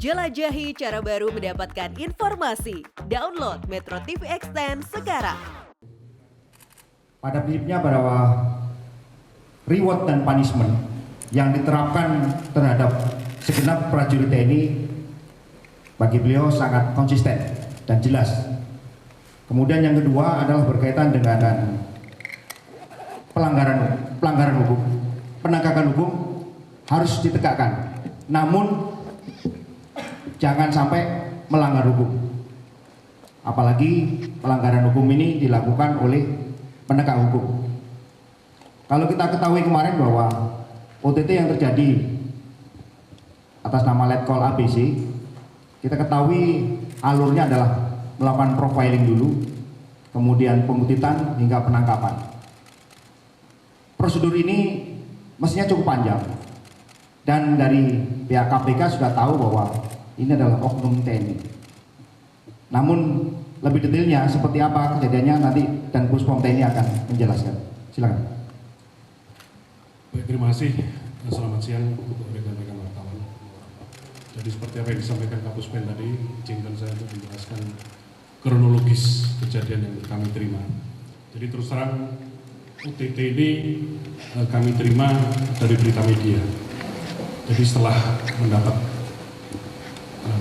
Jelajahi cara baru mendapatkan informasi. Download Metro TV Extend sekarang. Pada prinsipnya bahwa reward dan punishment yang diterapkan terhadap segenap prajurit TNI bagi beliau sangat konsisten dan jelas. Kemudian yang kedua adalah berkaitan dengan pelanggaran hukum. Penegakan hukum harus ditegakkan, namun jangan sampai melanggar hukum. Apalagi pelanggaran hukum ini dilakukan oleh penegak hukum. Kalau kita ketahui kemarin bahwa OTT yang terjadi atas nama Letkol ABC, kita ketahui alurnya adalah melakukan profiling dulu, kemudian pengutitan hingga penangkapan. Prosedur ini mestinya cukup panjang, dan dari pihak KPK sudah tahu bahwa ini adalah oknum TNI. Namun lebih detailnya seperti apa kejadiannya nanti dan Puspom TNI akan menjelaskan. Silakan. Baik, terima kasih. Selamat siang untuk rekan-rekan wartawan. Jadi seperti apa yang disampaikan Kapus Pen tadi, izinkan saya untuk menjelaskan kronologis kejadian yang kami terima. Jadi terus terang OTT ini kami terima dari berita media. Jadi setelah mendapat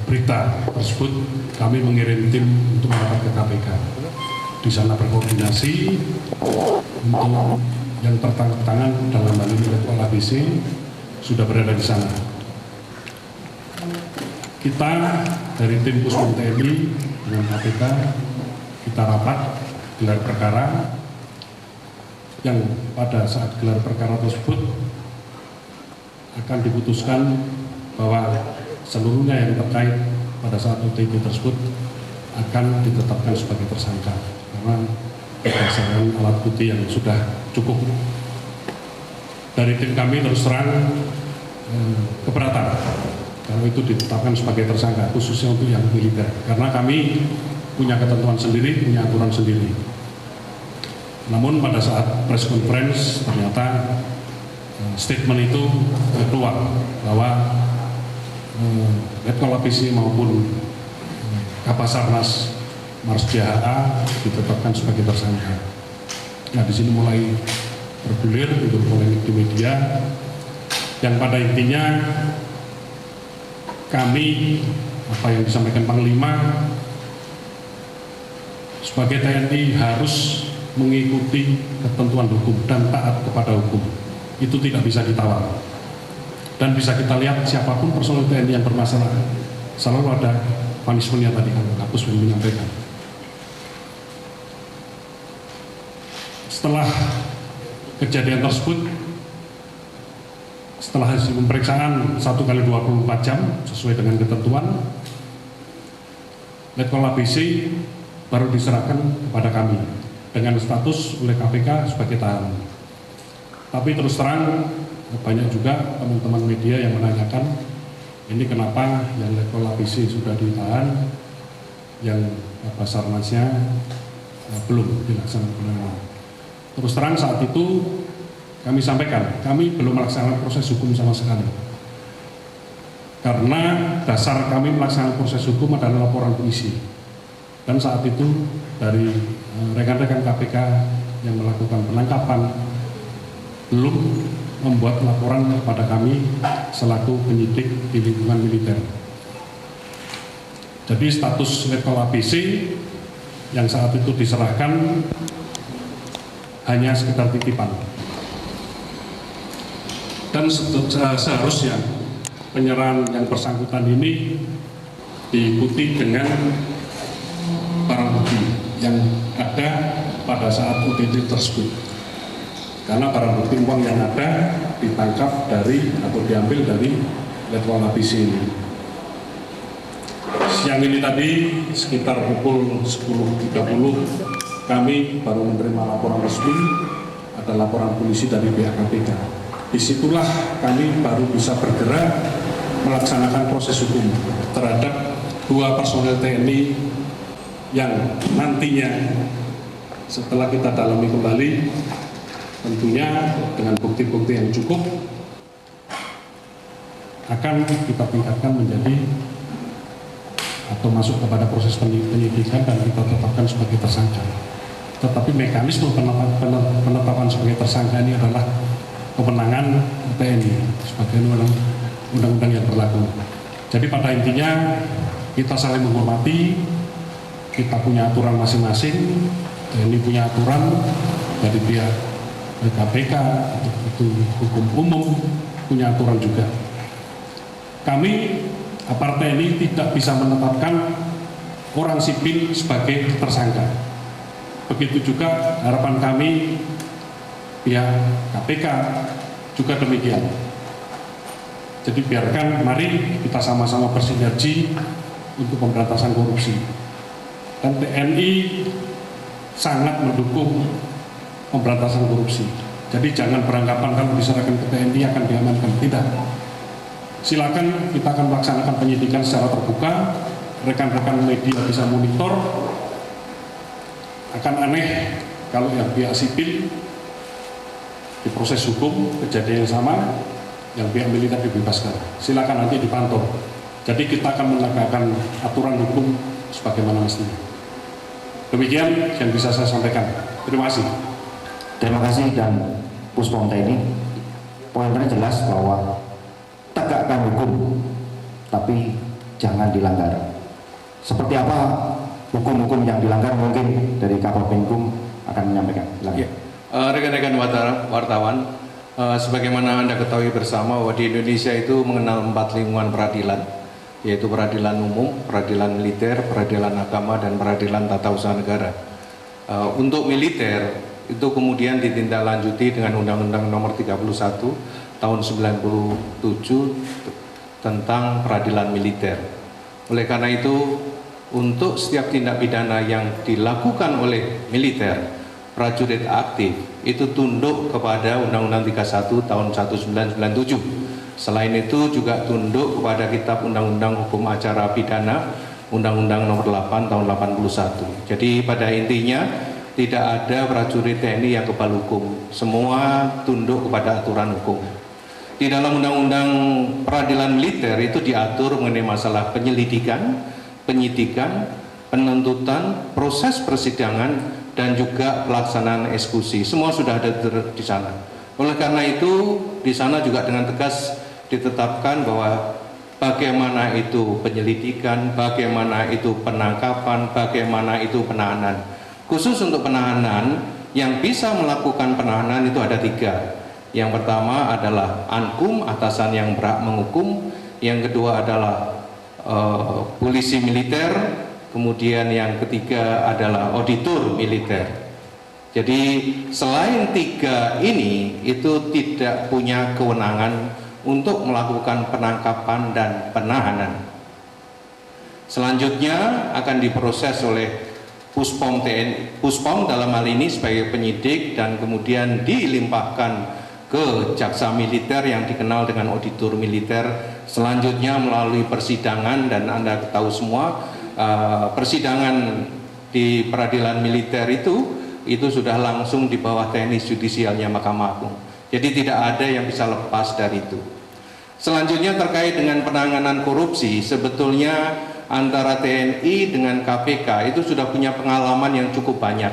berita tersebut, kami mengirim tim untuk melaporkan ke KPK. Di sana berkoordinasi untuk yang tertangkap tangan dalam hal ini Letkol ABC sudah berada di sana. Kita dari tim Puspom TNI dengan KPK kita rapat gelar perkara, yang pada saat gelar perkara tersebut akan diputuskan bahwa seluruhnya yang terkait pada saat OTT tersebut akan ditetapkan sebagai tersangka karena berdasarkan alat bukti yang sudah cukup. Dari tim kami terus terang keberatan kalau itu ditetapkan sebagai tersangka, khususnya untuk yang militer, karena kami punya ketentuan sendiri, punya aturan sendiri. Namun pada saat press conference ternyata statement itu keluar bahwa Letkol ABC maupun Kapasarnas Mars JHA ditetapkan sebagai tersangka. Nah, di sini mulai bergulir untuk polemik di media, yang pada intinya kami, apa yang disampaikan Panglima, sebagai TNI harus mengikuti ketentuan hukum dan taat kepada hukum. Itu tidak bisa ditawar. Dan bisa kita lihat siapapun personel TNI yang bermasalah, selalu ada punishment-nya tadi kalau Kapus menyampaikan. Setelah kejadian tersebut, setelah hasil pemeriksaan 1 kali 24 jam sesuai dengan ketentuan, Letkol ABC baru diserahkan kepada kami dengan status oleh KPK sebagai tahanan. Tapi terus terang banyak juga teman-teman media yang menanyakan ini kenapa yang Letkol ABC sudah ditahan, yang Basarnasnya belum dilaksanakan penahanan. Terus terang saat itu kami sampaikan, kami belum melaksanakan proses hukum sama sekali. Karena dasar kami melaksanakan proses hukum adalah laporan polisi. Dan saat itu dari rekan-rekan KPK yang melakukan penangkapan belum membuat laporan kepada kami selaku penyidik di lingkungan militer. Jadi status Letkol ABC yang saat itu diserahkan hanya sekedar titipan. Dan seharusnya penyerahan yang bersangkutan ini diikuti dengan barang bukti yang ada pada saat OTT tersebut. Karena barang bukti uang yang ada ditangkap dari atau diambil dari Letkol ABC ini. Siang ini tadi sekitar pukul 10.30 kami baru menerima laporan resmi, ada laporan polisi dari pihak KPK. Disitulah kami baru bisa bergerak melaksanakan proses hukum terhadap 2 personel TNI yang nantinya setelah kita dalami kembali, tentunya dengan bukti-bukti yang cukup akan kita tingkatkan menjadi atau masuk kepada proses penyidikan dan kita tetapkan sebagai tersangka. Tetapi mekanisme penetapan sebagai tersangka ini adalah kewenangan TNI sebagai undang-undang yang berlaku. Jadi pada intinya kita saling menghormati, kita punya aturan masing-masing, TNI punya aturan dari pihak KPK, itu hukum umum punya aturan juga. Kami aparat TNI tidak bisa menetapkan orang sipil sebagai tersangka. Begitu juga harapan kami pihak KPK juga demikian. Jadi biarkan, mari kita sama-sama bersinergi untuk pemberantasan korupsi. Dan TNI sangat mendukung pemberantasan korupsi. Jadi jangan beranggapan kalau diserahkan ke TNI akan diamankan. Tidak. Silakan, kita akan melaksanakan penyidikan secara terbuka, rekan-rekan media bisa monitor. Akan aneh kalau yang pihak sipil diproses hukum, kejadian yang sama, yang pihak militer dibebaskan. Silakan nanti dipantau. Jadi kita akan menegakkan aturan hukum sebagaimana mestinya. Demikian yang bisa saya sampaikan. Terima kasih. Terima kasih. Dan Puspom TNI, poinnya jelas bahwa tegakkan hukum, tapi jangan dilanggar. Seperti apa hukum-hukum yang dilanggar, mungkin dari Kabinkum akan menyampaikan. Ya. Rekan-rekan wartawan, sebagaimana Anda ketahui bersama bahwa di Indonesia itu mengenal 4 lingkungan peradilan, yaitu peradilan umum, peradilan militer, peradilan agama, dan peradilan tata usaha negara. Untuk militer itu kemudian ditindaklanjuti dengan Undang-Undang Nomor 31 tahun 97 tentang peradilan militer. Oleh karena itu, untuk setiap tindak pidana yang dilakukan oleh militer, prajurit aktif itu tunduk kepada Undang-Undang 31 tahun 1997. Selain itu juga tunduk kepada Kitab Undang-Undang Hukum Acara Pidana, Undang-Undang Nomor 8 tahun 81. Jadi pada intinya tidak ada prajurit TNI yang kebal hukum. Semua tunduk kepada aturan hukum. Di dalam Undang-Undang Peradilan Militer itu diatur mengenai masalah penyelidikan, penyidikan, penuntutan, proses persidangan, dan juga pelaksanaan eksekusi. Semua sudah ada di sana. Oleh karena itu, di sana juga dengan tegas ditetapkan bahwa bagaimana itu penyelidikan, bagaimana itu penangkapan, bagaimana itu penahanan. Khusus untuk penahanan, yang bisa melakukan penahanan itu ada 3. Yang pertama adalah Ankum, atasan yang berhak menghukum. Yang kedua adalah polisi militer. Kemudian yang ketiga adalah auditor militer. Jadi selain 3 ini itu tidak punya kewenangan untuk melakukan penangkapan dan penahanan. Selanjutnya akan diproses oleh Puspom TNI, Puspom dalam hal ini sebagai penyidik, dan kemudian dilimpahkan ke jaksa militer yang dikenal dengan auditor militer. Selanjutnya melalui persidangan, dan Anda tahu semua persidangan di peradilan militer itu sudah langsung di bawah teknis judisialnya Mahkamah Agung. Jadi tidak ada yang bisa lepas dari itu. Selanjutnya terkait dengan penanganan korupsi, sebetulnya antara TNI dengan KPK itu sudah punya pengalaman yang cukup banyak.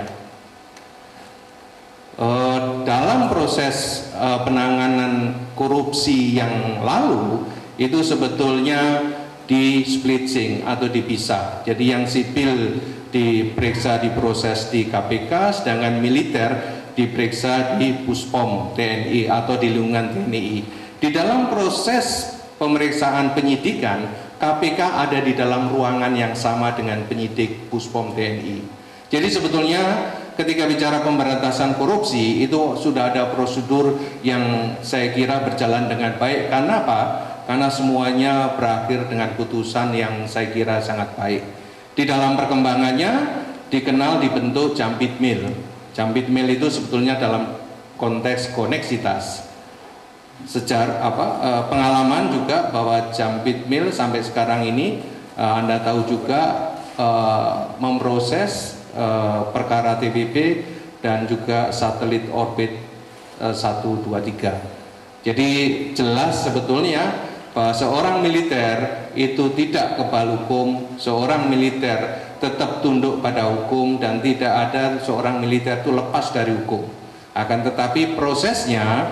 Dalam proses penanganan korupsi yang lalu itu sebetulnya di splitting atau dipisah. Jadi yang sipil diperiksa, diproses di KPK, sedangkan militer diperiksa di Puspom TNI atau di lingkungan TNI. Di dalam proses pemeriksaan penyidikan, KPK ada di dalam ruangan yang sama dengan penyidik Puspom TNI. Jadi sebetulnya ketika bicara pemberantasan korupsi itu sudah ada prosedur yang saya kira berjalan dengan baik. Karena apa? Karena semuanya berakhir dengan putusan yang saya kira sangat baik. Di dalam perkembangannya dikenal dibentuk Jambit Mil. Jambit Mil itu sebetulnya dalam konteks koneksitas. Pengalaman juga bahwa Jambit Mil sampai sekarang ini Anda tahu juga memproses perkara TPP dan juga satelit orbit 1, 2, 3. Jadi jelas sebetulnya bahwa seorang militer itu tidak kebal hukum, seorang militer tetap tunduk pada hukum dan tidak ada seorang militer itu lepas dari hukum. Akan tetapi prosesnya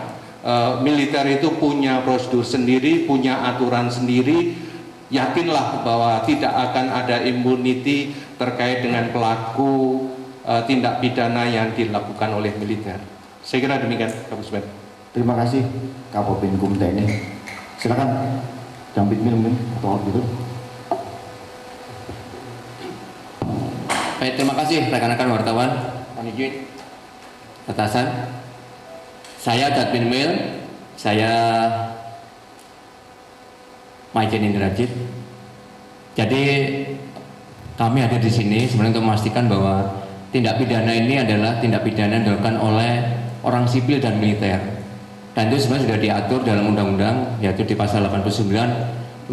militer itu punya prosedur sendiri, punya aturan sendiri. Yakinlah bahwa tidak akan ada immunity terkait dengan pelaku tindak pidana yang dilakukan oleh militer. Saya kira demikian, Kapus Ben. Terima kasih Kapobinkum TNI. Silakan Jampit Mil atau gitu. Baik, terima kasih rekan-rekan wartawan. Mohon izin. Atasan. Saya Jampit Mil, saya Maijen Indrajit. Jadi kami ada di sini sebenarnya untuk memastikan bahwa tindak pidana ini adalah tindak pidana yang dilakukan oleh orang sipil dan militer. Dan itu sebenarnya sudah diatur dalam undang-undang, yaitu di pasal 89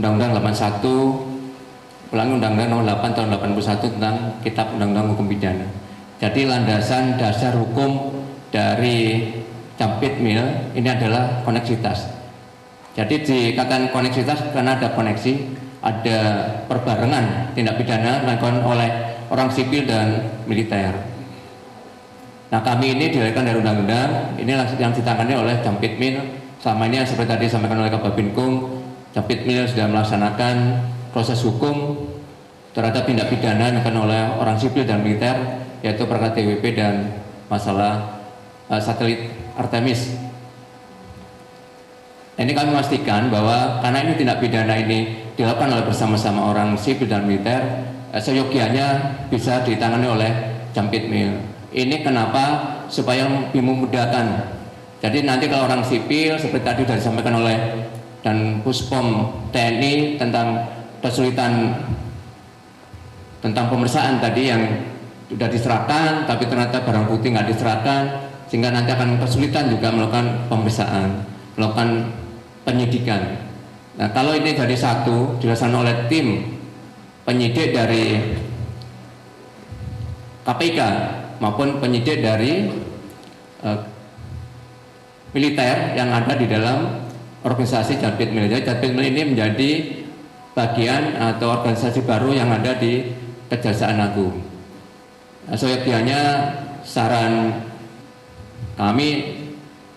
Undang-Undang 81 Undang-Undang Nomor 8 Tahun 81 tentang Kitab Undang-Undang Hukum Pidana. Jadi landasan dasar hukum dari Jampit Mil ini adalah koneksitas. Jadi dikatakan koneksitas karena ada koneksi, ada perbarengan tindak pidana dilakukan oleh orang sipil dan militer. Nah, kami ini dilahirkan dari undang-undang, ini yang ditangani oleh Jampit Mil. Selama ini seperti tadi disampaikan oleh Kababinkum, Jampit Mil sudah melaksanakan proses hukum terhadap tindak pidana yang dilakukan oleh orang sipil dan militer, yaitu perkara TWP dan masalah satelit Artemis. Ini kami memastikan bahwa karena ini tindak pidana ini dilakukan oleh bersama-sama orang sipil dan militer, seyogianya bisa ditangani oleh Jampit Mil. Ini kenapa? Supaya lebih memudahkan. Jadi nanti kalau orang sipil seperti tadi sudah disampaikan oleh dan Puspom TNI tentang kesulitan tentang pemeriksaan tadi yang sudah diserahkan tapi ternyata barang bukti nggak diserahkan, sehingga nanti akan kesulitan juga melakukan pemeriksaan, melakukan penyidikan. Nah, kalau ini jadi satu dilaksanakan oleh tim penyidik dari KPK maupun penyidik dari militer yang ada di dalam organisasi Jampit Mil. Jadi Jampit Mil ini menjadi bagian atau organisasi baru yang ada di Kejaksaan Agung. Nah, seyogianya saran kami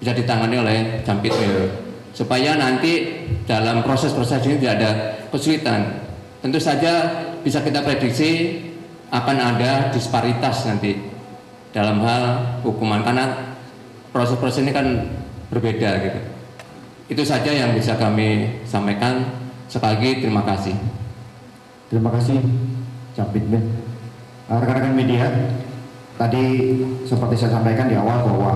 bisa ditangani oleh Jampit Mil supaya nanti dalam proses-proses ini tidak ada kesulitan. Tentu saja bisa kita prediksi akan ada disparitas nanti dalam hal hukuman karena proses-proses ini kan berbeda gitu. Itu saja yang bisa kami sampaikan. Sekali lagi terima kasih. Terima kasih Jampit Mil. Rekan-rekan media, tadi seperti saya sampaikan di awal bahwa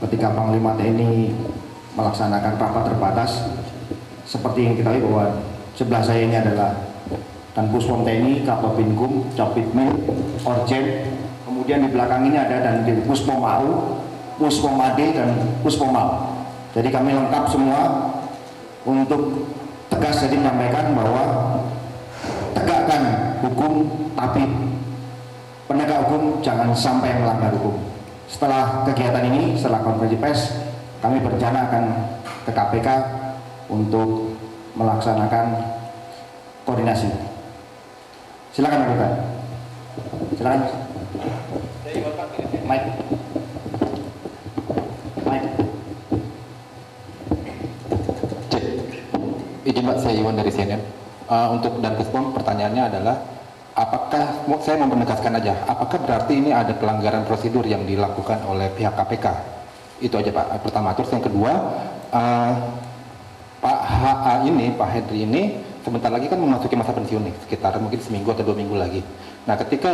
ketika Panglima TNI melaksanakan rapat terbatas, seperti yang kita tahu bahwa sebelah saya ini adalah Dan Puspom TNI, Kababinkum, Jampit Mil, Orjen. Kemudian di belakang ini ada dan di Puspom AU, Puspom AD dan Puspom MAL. Jadi kami lengkap semua untuk tegas jadi menyampaikan bahwa tegakkan hukum, tapi penegak hukum jangan sampai melanggar hukum. Setelah kegiatan ini, setelah konferensi pers, kami berencana akan ke KPK untuk melaksanakan koordinasi. Silakan Bapak. Silakan. Mike. Izin Pak, saya Iwan dari CNN. Untuk dan Puspom, pertanyaannya adalah, apakah saya mau menegaskan aja, apakah berarti ini ada pelanggaran prosedur yang dilakukan oleh pihak KPK? Itu aja Pak. Pertama, terus yang kedua, Pak HA ini, Pak Henry ini, sebentar lagi kan memasuki masa pensiun nih, sekitar mungkin seminggu atau 2 minggu lagi. Nah, ketika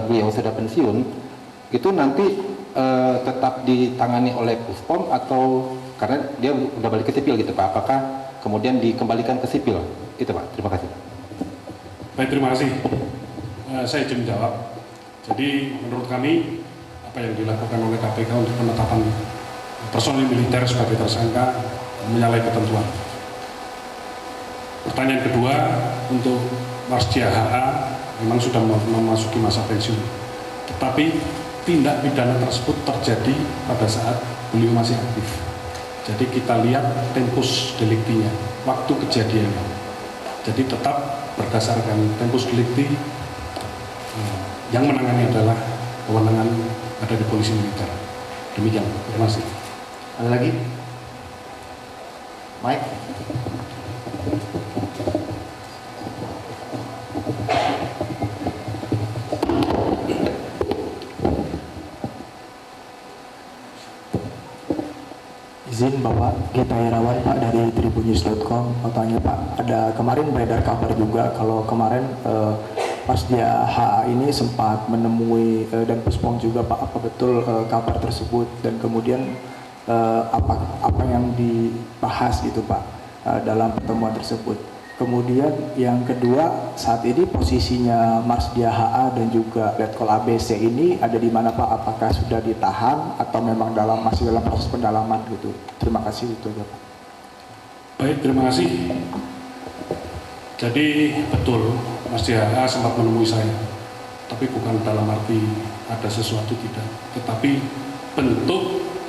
beliau sudah pensiun, itu nanti tetap ditangani oleh Puspom atau karena dia udah balik ke sipil gitu Pak? Apakah kemudian dikembalikan ke sipil? Itu Pak. Terima kasih. Baik, terima kasih. Saya izin menjawab. Jadi menurut kami apa yang dilakukan oleh KPK untuk penetapan personil militer sebagai tersangka menyalahi ketentuan. Pertanyaan kedua, untuk Marsdia HA memang sudah memasuki masa pensiun, tetapi tindak pidana tersebut terjadi pada saat beliau masih aktif. Jadi kita lihat tempus deliktinya, waktu kejadiannya. Jadi tetap berdasarkan tempus delikti, yang menangani adalah kewenangan ada di polisi militer. Demikian, terima kasih. Ada lagi? Mike? Izin Bapak Gita Irawan Pak dari tribunnews.com mau tanya Pak, ada kemarin beredar kabar juga kalau kemarin pas dia HA ini sempat menemui dan Puspom juga Pak, apa betul kabar tersebut dan kemudian apa yang dibahas gitu Pak dalam pertemuan tersebut. Kemudian yang kedua, saat ini posisinya Marsdia HA dan juga Letkol ABC ini ada di mana Pak? Apakah sudah ditahan atau memang masih dalam proses pendalaman gitu? Terima kasih itu ya Pak. Baik, terima kasih. Jadi betul, Marsdia HA sempat menemui saya, tapi bukan dalam arti ada sesuatu tidak, tetapi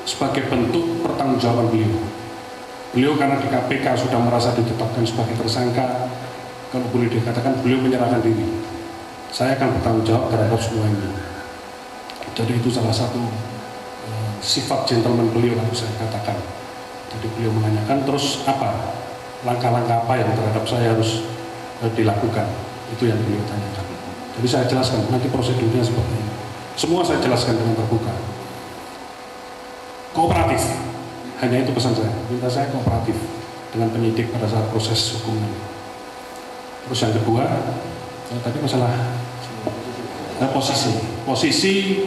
sebagai bentuk pertanggungjawaban beliau. Beliau karena di KPK sudah merasa ditetapkan sebagai tersangka, kalau boleh dikatakan beliau menyerahkan diri. Saya akan bertanggung jawab terhadap semua ini. Jadi itu salah satu sifat gentleman beliau yang saya katakan. Jadi beliau menanyakan terus apa langkah-langkah apa yang terhadap saya harus dilakukan. Itu yang beliau tanyakan. Jadi saya jelaskan nanti prosedurnya seperti ini. Semua saya jelaskan dengan terbuka. Kooperatif. Hanya itu pesan saya, minta saya kooperatif dengan penyidik pada saat proses hukum ini. Terus yang kedua, tadi masalah posisi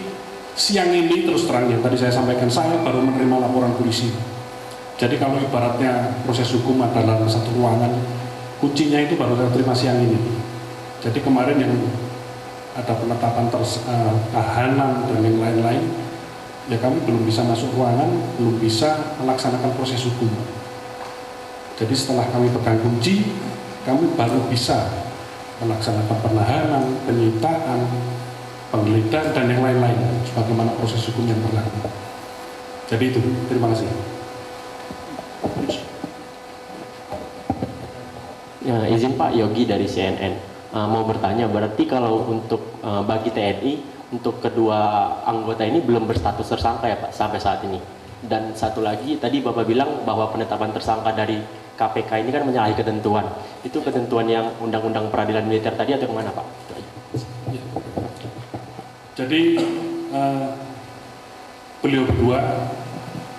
siang ini terus terang yang tadi saya sampaikan, saya baru menerima laporan polisi. Jadi kalau ibaratnya proses hukum adalah dalam satu ruangan, kuncinya itu baru saya terima siang ini. Jadi kemarin yang ada penetapan tahanan dan yang lain-lain, ya kami belum bisa masuk ruangan, belum bisa melaksanakan proses hukum. Jadi setelah kami pegang kunci, kami baru bisa melaksanakan penahanan, penyitaan, penggeledahan, dan yang lain-lain, sebagaimana proses hukum yang berlaku. Jadi itu, terima kasih. Ya, izin Pak, Yogi dari CNN. Mau bertanya, berarti kalau untuk bagi TNI, untuk kedua anggota ini belum berstatus tersangka ya Pak sampai saat ini. Dan satu lagi tadi Bapak bilang bahwa penetapan tersangka dari KPK ini kan menyalahi ketentuan. Itu ketentuan yang Undang-Undang Peradilan Militer tadi atau kemana Pak? Jadi beliau berdua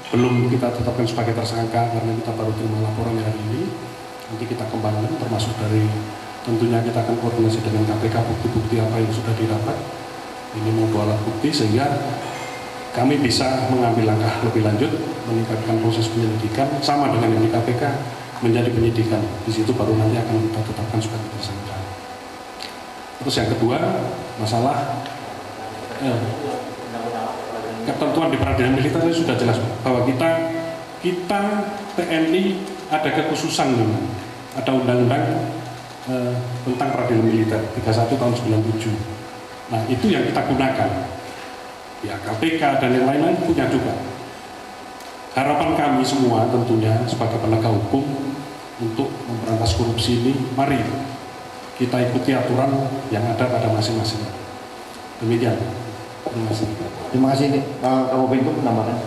belum kita tetapkan sebagai tersangka karena kita baru terima laporan hari ini. Nanti kita kembangkan termasuk dari tentunya kita akan koordinasi dengan KPK bukti-bukti apa yang sudah didapat. Ini mau dua alat bukti sehingga kami bisa mengambil langkah lebih lanjut, meningkatkan proses penyelidikan sama dengan yang di KPK menjadi penyidikan. Di situ baru nanti akan kita tetapkan sebagai tersangka. Terus yang kedua, masalah ketentuan di peradilan militer itu sudah jelas bahwa kita TNI ada kekhususan, ada undang-undang tentang peradilan militer 31 tahun 97. Nah itu yang kita gunakan. Ya KPK dan yang lain-lain punya juga. Harapan kami semua tentunya sebagai penegak hukum untuk memberantas korupsi ini, mari kita ikuti aturan yang ada pada masing-masing. Demikian. Terima kasih. Terima kasih. Kamu Bentuk menambahkan.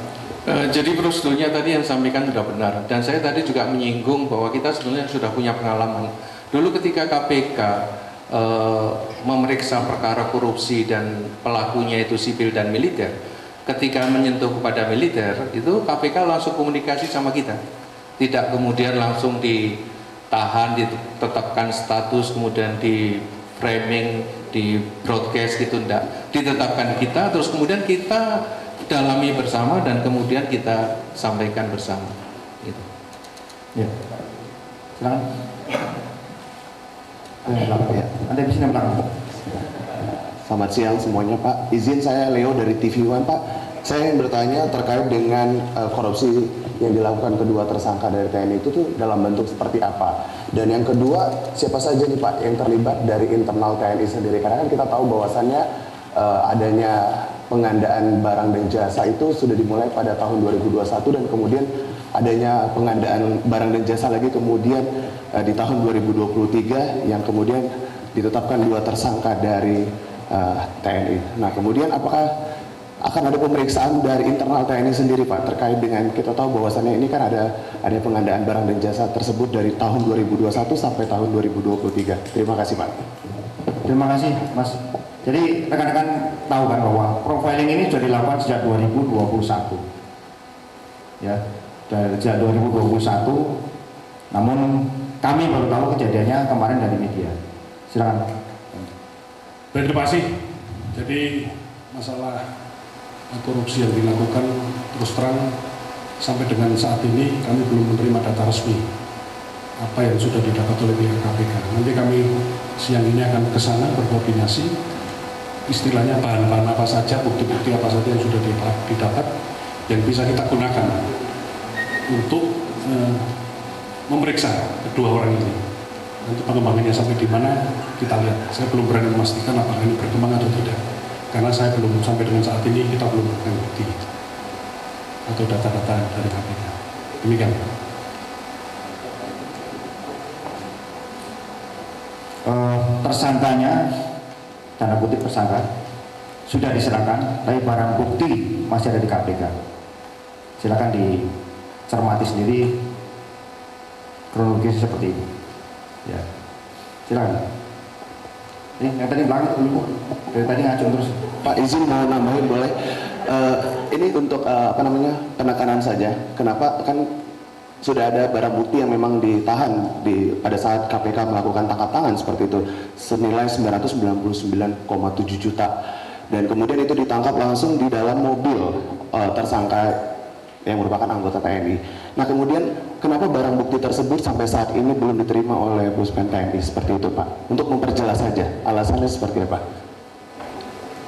Jadi prosedurnya tadi yang disampaikan sudah benar. Dan saya tadi juga menyinggung bahwa kita sebenarnya sudah punya pengalaman. Dulu ketika KPK memeriksa perkara korupsi dan pelakunya itu sipil dan militer, ketika menyentuh kepada militer itu KPK langsung komunikasi sama kita, tidak kemudian langsung ditahan, ditetapkan status, kemudian di framing, di broadcast gitu, enggak, ditetapkan kita, terus kemudian kita dalami bersama dan kemudian kita sampaikan bersama gitu. Ya, silakan. Ya. Anda di sini belakang. Selamat siang semuanya Pak. Izin saya Leo dari TV One Pak. Saya ingin bertanya terkait dengan korupsi yang dilakukan kedua tersangka dari TNI itu tuh dalam bentuk seperti apa? Dan yang kedua, siapa saja nih Pak yang terlibat dari internal TNI sendiri? Karena kan kita tahu bahwasannya adanya pengandaan barang dan jasa itu sudah dimulai pada tahun 2021 dan kemudian adanya pengadaan barang dan jasa lagi kemudian di tahun 2023 yang kemudian ditetapkan 2 tersangka dari TNI. Nah kemudian apakah akan ada pemeriksaan dari internal TNI sendiri Pak terkait dengan kita tahu bahwasannya ini kan ada pengadaan barang dan jasa tersebut dari tahun 2021 sampai tahun 2023. Terima kasih Pak. Terima kasih Mas. Jadi rekan-rekan tahu kan bahwa profiling ini sudah dilakukan sejak 2021. Ya, dari sejak 2021. Namun kami baru tahu kejadiannya kemarin dari media. Silakan. Terima kasih. Jadi masalah korupsi yang dilakukan terus terang sampai dengan saat ini kami belum menerima data resmi apa yang sudah didapat oleh pihak KPK. Nanti kami siang ini akan ke sana berkoordinasi, istilahnya bahan-bahan apa saja, bukti-bukti apa saja yang sudah didapat yang bisa kita gunakan untuk memeriksa kedua orang ini. Nanti pengembangannya sampai di mana kita lihat. Saya belum berani memastikan apakah ini berkembang atau tidak. Karena saya belum sampai dengan saat ini kita belum menemukan bukti atau data-data dari KPK. Demikian. Tersangkanya, tanda kutip tersangka, sudah diserahkan, tapi barang bukti masih ada di KPK. Silakan dicermati sendiri kronologis seperti ini. Ya, silakan. Ini yang tadi belakang dulu, dari tadi ngacung terus. Pak izin mau nambahin boleh? Ini untuk penekanan saja. Kenapa kan sudah ada barang bukti yang memang ditahan pada saat KPK melakukan tangkap tangan seperti itu senilai 999,7 juta dan kemudian itu ditangkap langsung di dalam mobil tersangka yang merupakan anggota TNI. Nah kemudian kenapa barang bukti tersebut sampai saat ini belum diterima oleh Puspen TNI seperti itu Pak? Untuk memperjelas saja alasannya seperti apa?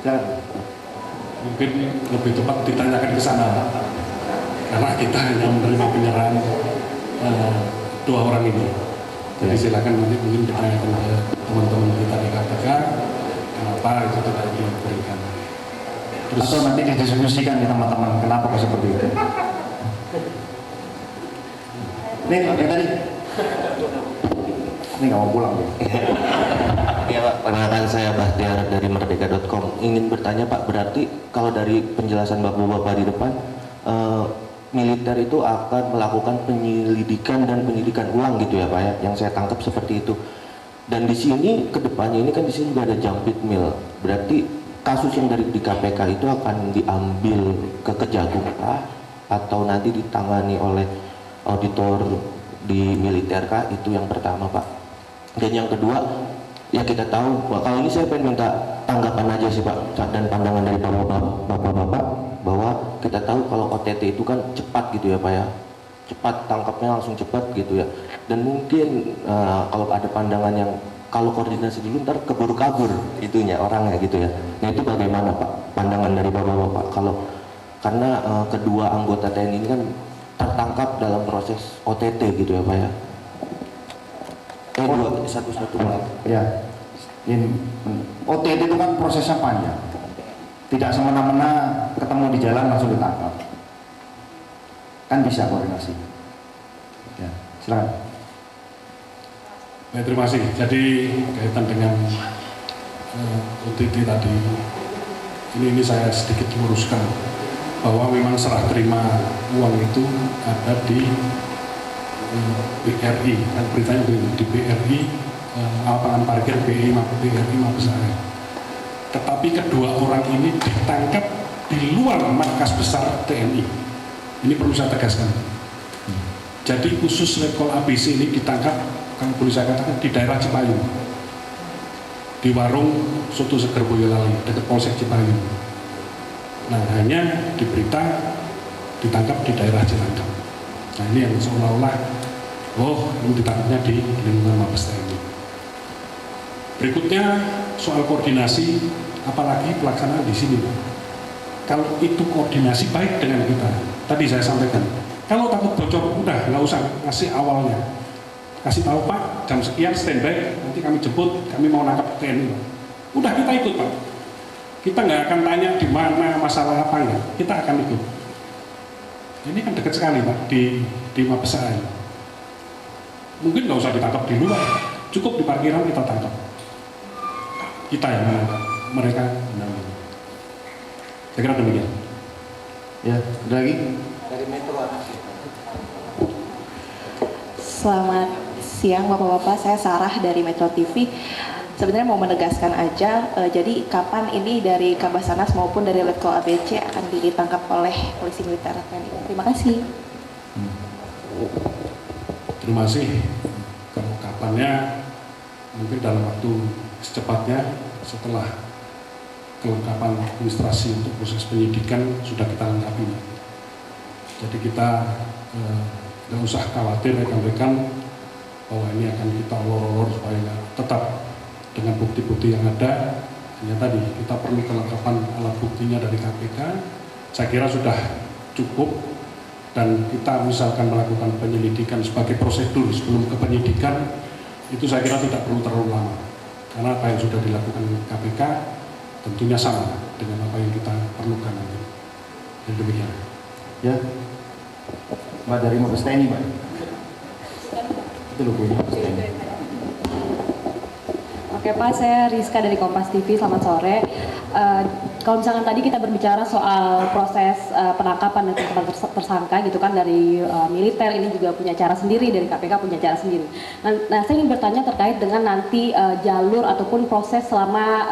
Ya. Mungkin lebih tepat ditanyakan ke sana karena kita hanya menerima penyerahan 2 orang ini. Jadi silakan nanti mungkin ditanyakan ke teman-teman kita di KPK kenapa itu tidak diberikan. Terus, atau nanti didiskusikan di teman-teman kenapa kok seperti itu. Nih, yang tadi. Ini nggak mau pulang ya? Ya Pak, perkenalkan saya Bahtiar dari Merdeka.com. Ingin bertanya Pak, berarti kalau dari penjelasan Bapak-Bapak di depan, militer itu akan melakukan penyelidikan dan penyidikan ulang gitu ya Pak ya? Yang saya tangkap seperti itu. Dan di sini kedepannya ini kan di sini juga ada Jampit Mil. Berarti kasus yang dari di KPK itu akan diambil ke Kejagung kah? Atau nanti ditangani oleh auditor di militer kah? Itu yang pertama Pak. Dan yang kedua, ya kita tahu, kalau ini saya pengen minta tanggapan aja sih Pak dan pandangan dari Bapak-Bapak bahwa kita tahu kalau OTT itu kan cepat gitu ya Pak ya, cepat tangkapnya langsung cepat gitu ya. Dan mungkin kalau ada pandangan yang kalau koordinasi dulu ntar keburu kabur itunya orangnya gitu ya. Nah itu bagaimana Pak pandangan dari Bapak-Bapak kalau karena kedua anggota TNI ini kan tertangkap dalam proses OTT gitu ya Pak ya. Satu-satu Pak. Ya, ini OTT itu kan prosesnya panjang. Tidak semena-mena ketemu di jalan langsung ditangkap. Kan bisa koordinasi. Ya, silakan. Baik, terima kasih. Jadi kaitan dengan OTT tadi, ini saya sedikit luruskan bahwa memang serah terima uang itu ada di BRI, kan beritanya di BRI, lapangan parkir BRI Mabes Area. Tetapi kedua orang ini ditangkap di luar markas besar TNI. Ini perlu saya tegaskan. Jadi khusus Letkol ABC ini ditangkap, kalau boleh saya katakan, di daerah Cipayung, di warung Soto Seger Boyolali dekat Polsek Cipayung. Nah hanya di berita ditangkap di daerah Cilangkap. Nah ini yang seolah-olah ini ditangkapnya di lingkungan Mabes TNI. Berikutnya soal koordinasi, apalagi pelaksanaan di sini. Kalau itu koordinasi baik dengan kita, tadi saya sampaikan. Kalau takut bocor, udah nggak usah ngasih awalnya. Kasih tahu Pak, jam sekian standby, nanti kami jemput, kami mau nangkap TNI. Udah kita ikut Pak. Kita nggak akan tanya di mana masalah apa ya, kita akan ikut. Ini kan dekat sekali Pak di Mabes AN. Mungkin nggak usah ditangkap di luar, cukup di parkiran kita tangkap. Kita yang menangkap, mereka menangkap. Saya kira demikian. Ya, ada lagi? Dari Metro. Selamat siang Bapak-Bapak, saya Sarah dari Metro TV. Sebenarnya mau menegaskan aja, jadi kapan ini dari Kabasarnas maupun dari Letkol ABC akan ditangkap oleh polisi militer TNI? Terima kasih. Terima kasih. Kalau kapannya mungkin dalam waktu secepatnya setelah kelengkapan administrasi untuk proses penyidikan sudah kita lengkapi. Jadi kita tidak usah khawatir rekan-rekan bahwa ini akan kita olor-olor supaya tetap dengan bukti-bukti yang ada. Hanya tadi kita perlu kelengkapan alat buktinya dari KPK. Saya kira sudah cukup, dan kita misalkan melakukan penyelidikan sebagai prosedur sebelum ke penyidikan itu saya kira tidak perlu terlalu lama, karena apa yang sudah dilakukan KPK tentunya sama dengan apa yang kita perlukan nanti. Dan demikian. Ya, Mbak dari Mabes TNI, Mbak. Itu loh, Mabes TNI. Oke Pak, saya Rizka dari Kompas TV, selamat sore. Kalau misalkan tadi kita berbicara soal proses penangkapan dan penetapan tersangka gitu kan dari militer, ini juga punya cara sendiri, dari KPK punya cara sendiri. Nah saya ingin bertanya terkait dengan nanti jalur ataupun proses selama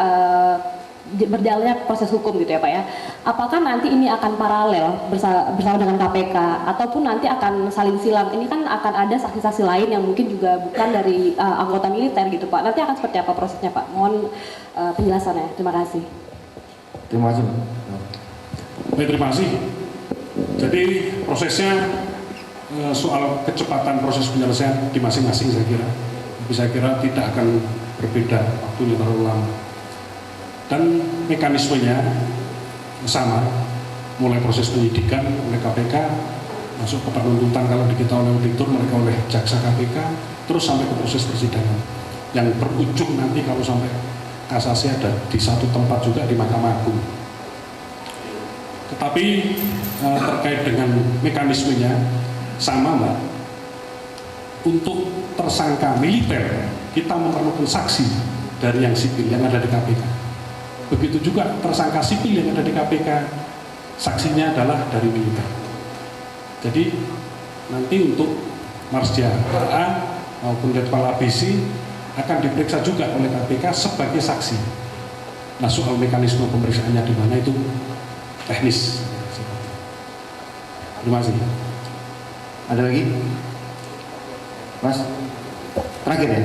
berjalannya proses hukum gitu ya Pak ya. Apakah nanti ini akan paralel bersama dengan KPK ataupun nanti akan saling silang? Ini kan akan ada saksi-saksi lain yang mungkin juga bukan dari anggota militer gitu Pak. Nanti akan seperti apa prosesnya Pak? Mohon penjelasannya. Terima kasih. Terima kasih. Baik, terima kasih. Jadi prosesnya soal kecepatan proses penyelesaian di masing-masing saya kira. Tapi saya kira tidak akan berbeda waktunya terlalu lama. Dan mekanismenya sama, mulai proses penyidikan oleh KPK, masuk ke penuntutan kalau kita oleh auditor, mereka oleh jaksa KPK, terus sampai ke proses persidangan yang berujung nanti kalau sampai kasasi ada di satu tempat juga di Mahkamah Agung. Tetapi terkait dengan mekanismenya sama Mbak. Untuk tersangka militer kita memerlukan saksi dari yang sipil yang ada di KPK. Begitu juga tersangka sipil yang ada di KPK, saksinya adalah dari militer. Jadi nanti untuk Marsdia RA maupun Letkol ABC akan diperiksa juga oleh KPK sebagai saksi. Nah soal mekanisme pemeriksaannya di mana itu teknis. Terima kasih. Ada lagi? Mas, terakhir ya?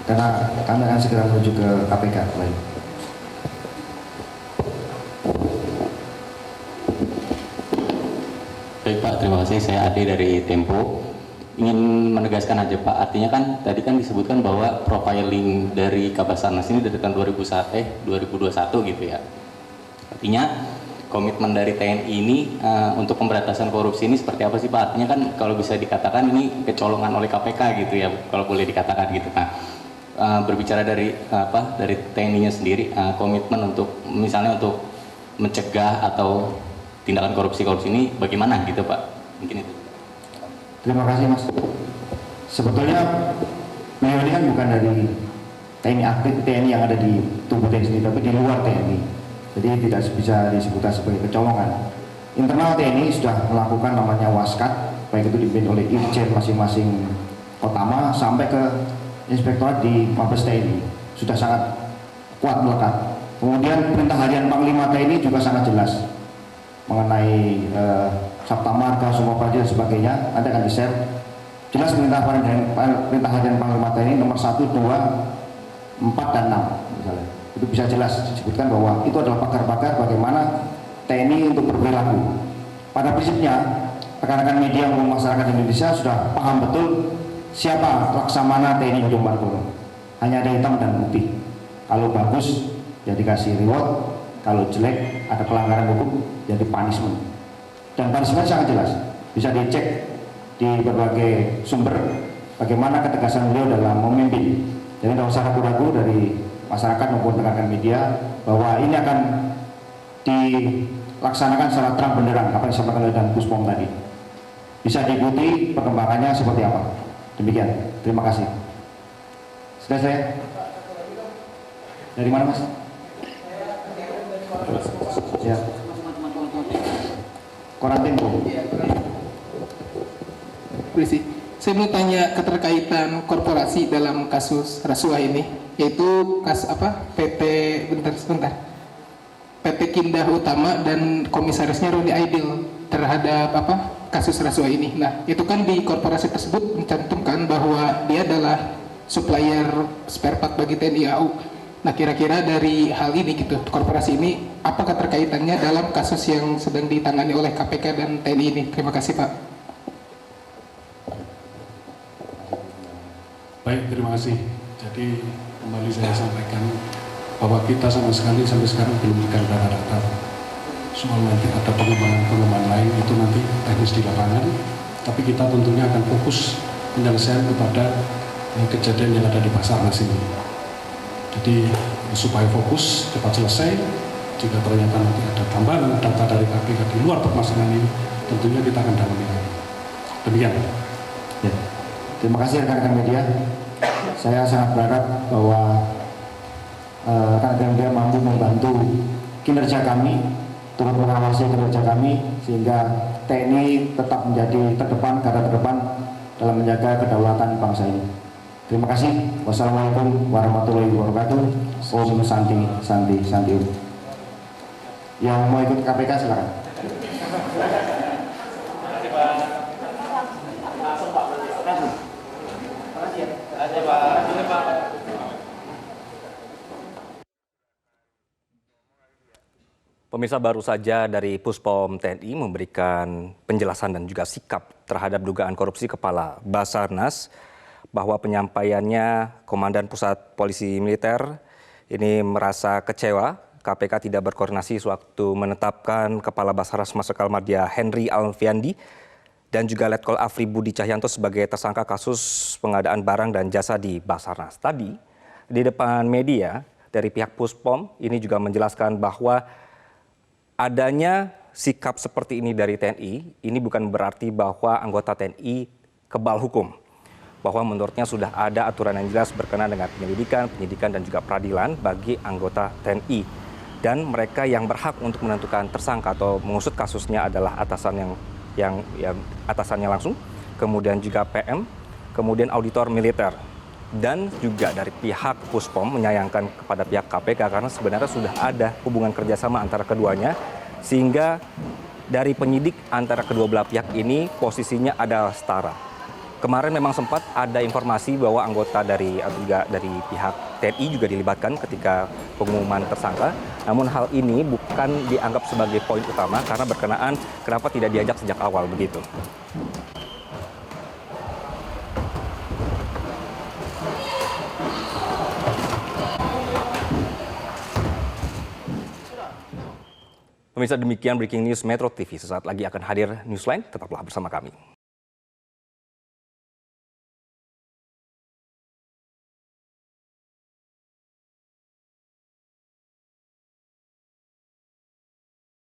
Karena kami akan segera menuju ke KPK lain. Baik Pak, terima kasih. Saya Ade dari Tempo. Ingin menegaskan aja Pak, artinya kan tadi kan disebutkan bahwa profiling dari Kabasarnas ini dari tahun 2021 gitu ya. Artinya komitmen dari TNI ini untuk pemberantasan korupsi ini seperti apa sih Pak? Artinya kan kalau bisa dikatakan ini kecolongan oleh KPK gitu ya, kalau boleh dikatakan gitu. Nah, berbicara dari dari TNI-nya sendiri, komitmen untuk misalnya untuk mencegah atau tindakan korupsi ini bagaimana gitu Pak? Mungkin itu. Terima kasih Mas. Sebetulnya beliau ini kan bukan dari TNI aktif, TNI yang ada di tubuh TNI sendiri, tapi di luar TNI. Jadi tidak bisa disebutkan sebagai kecolongan. Internal TNI sudah melakukan namanya waskat, baik itu dipimpin oleh Irjen masing-masing Kotama sampai ke Inspektorat di Mabes TNI, sudah sangat kuat melekat. Kemudian perintah harian Panglima TNI juga sangat jelas mengenai Sabta Marga, semua prajurit dan sebagainya. Nanti akan di-share jelas perintah harian Panglima TNI nomor 1, 2, 4, dan 6 misalnya. Itu bisa jelas disebutkan bahwa itu adalah pakar-pakar bagaimana TNI untuk berperilaku. Pada prinsipnya rekan-rekan media maupun masyarakat Indonesia sudah paham betul siapa Laksamana TNI Ujung Margono. Hanya ada hitam dan putih. Kalau bagus ya dikasih reward, kalau jelek ada pelanggaran hukum jadi punishment. Dan punishment sangat jelas, bisa dicek di berbagai sumber bagaimana ketegasan beliau dalam memimpin. Jadi tidak usah ragu-ragu dari masyarakat maupun rekan-rekan media bahwa ini akan laksanakan secara terang benderang apa yang disampaikan oleh Dan Puspom tadi. Bisa diikuti perkembangannya seperti apa. Demikian. Terima kasih. Sudah saya? Dari mana Mas? Ya. Koran Tempo. Polisi, saya mau tanya keterkaitan korporasi dalam kasus rasuah ini, yaitu PT PT Kindah Utama dan komisarisnya Roni Aidil terhadap kasus rasuah ini. Nah, itu kan di korporasi tersebut mencantumkan bahwa dia adalah supplier spare part bagi TNI AU. Nah, kira-kira dari hal ini gitu, korporasi ini apa keterkaitannya dalam kasus yang sedang ditangani oleh KPK dan TNI ini? Terima kasih, Pak. Baik, terima kasih. Jadi kembali saya sampaikan bahwa kita sama sekali sampai sekarang belum diberikan data-data soal nanti ada pengembangan lain, itu nanti teknis di lapangan. Tapi kita tentunya akan fokus penyelesaian kepada kejadian yang ada di Basarnas ini. Jadi supaya fokus cepat selesai. Jika ternyata nanti ada tambahan data dari KPK di luar permasalahan ini, tentunya kita akan dalami. Demikian. Ya. Terima kasih rekan-rekan media. Saya sangat berharap bahwa rekan-rekan media mampu membantu kinerja kami, turut mengawasi kinerja kami, sehingga TNI tetap menjadi garda terdepan dalam menjaga kedaulatan bangsa ini. Terima kasih. Wassalamualaikum warahmatullahi wabarakatuh. Om Santi Santi Santi. Yang mau ikut KPK silakan. Pemirsa, baru saja dari Puspom TNI memberikan penjelasan dan juga sikap terhadap dugaan korupsi Kepala Basarnas, bahwa penyampaiannya Komandan Pusat Polisi Militer ini merasa kecewa KPK tidak berkoordinasi sewaktu menetapkan Kepala Basarnas Marsikal Madya Henry Alfiandi dan juga Letkol Afri Budi Cahyanto sebagai tersangka kasus pengadaan barang dan jasa di Basarnas. Tadi di depan media dari pihak Puspom ini juga menjelaskan bahwa adanya sikap seperti ini dari TNI, ini bukan berarti bahwa anggota TNI kebal hukum. Bahwa menurutnya sudah ada aturan yang jelas berkenaan dengan penyidikan dan juga peradilan bagi anggota TNI. Dan mereka yang berhak untuk menentukan tersangka atau mengusut kasusnya adalah atasan yang atasannya langsung, kemudian juga PM, kemudian auditor militer. Dan juga dari pihak Puspom menyayangkan kepada pihak KPK karena sebenarnya sudah ada hubungan kerjasama antara keduanya, sehingga dari penyidik antara kedua belah pihak ini posisinya adalah setara. Kemarin memang sempat ada informasi bahwa anggota dari pihak TNI juga dilibatkan ketika pengumuman tersangka, namun hal ini bukan dianggap sebagai poin utama karena berkenaan kenapa tidak diajak sejak awal begitu. Pemirsa, demikian Breaking News Metro TV. Sesaat lagi akan hadir Newsline, tetaplah bersama kami.